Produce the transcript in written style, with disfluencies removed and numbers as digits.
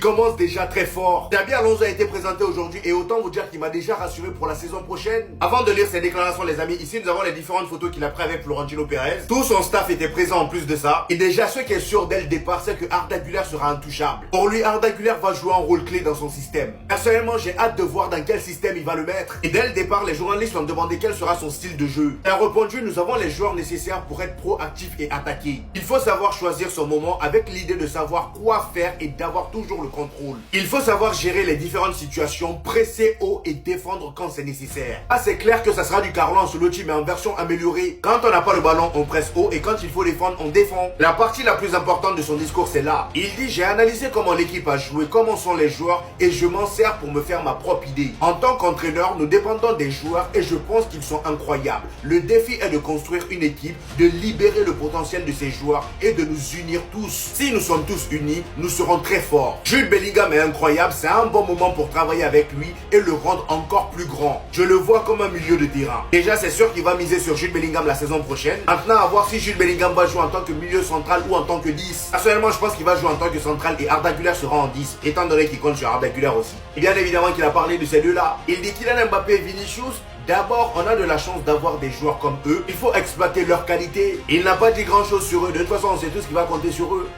commence déjà très fort. Xabi Alonso a été présenté aujourd'hui et autant vous dire qu'il m'a déjà rassuré pour la saison prochaine. Avant de lire ses déclarations les amis, ici nous avons les différentes photos qu'il a prises avec Florentino Pérez. Tout son staff était présent en plus de ça. Et déjà ce qui est sûr dès le départ c'est que Arda Güler sera intouchable. Pour lui Arda Güler va jouer un rôle clé dans son système. Personnellement j'ai hâte de voir dans quel système il va le mettre. Et dès le départ les journalistes ont demandé quel sera son style de jeu. Il a répondu nous avons les joueurs nécessaires pour être proactifs et attaquer. Il faut savoir choisir son moment avec l'idée de savoir quoi faire et d'avoir toujours le contrôle. Il faut savoir gérer les différentes situations, presser haut et défendre quand c'est nécessaire. Ah, c'est clair que ça sera du Carlo Ancelotti mais en version améliorée. Quand on n'a pas le ballon, on presse haut et quand il faut défendre, on défend. La partie la plus importante de son discours, c'est là. Il dit j'ai analysé comment l'équipe a joué, comment sont les joueurs et je m'en sers pour me faire ma propre idée. En tant qu'entraîneur, nous dépendons des joueurs et je pense qu'ils sont incroyables. Le défi est de construire une équipe, de libérer le potentiel de ces joueurs et de nous unir tous. Si nous sommes tous unis, nous serons très forts. Jude Bellingham est incroyable, c'est un bon moment pour travailler avec lui et le rendre encore plus grand. Je le vois comme un milieu de terrain. Déjà, c'est sûr qu'il va miser sur Jude Bellingham la saison prochaine. Maintenant, à voir si Jude Bellingham va jouer en tant que milieu central ou en tant que 10. Personnellement, je pense qu'il va jouer en tant que central et Arda Güler sera en 10, étant donné qu'il compte sur Arda Güler aussi. Et bien évidemment qu'il a parlé de ces deux-là. Il dit Kylian Mbappé et Vinicius. D'abord, on a de la chance d'avoir des joueurs comme eux. Il faut exploiter leurs qualités. Il n'a pas dit grand chose sur eux. De toute façon, on sait tous qu'il va compter sur eux.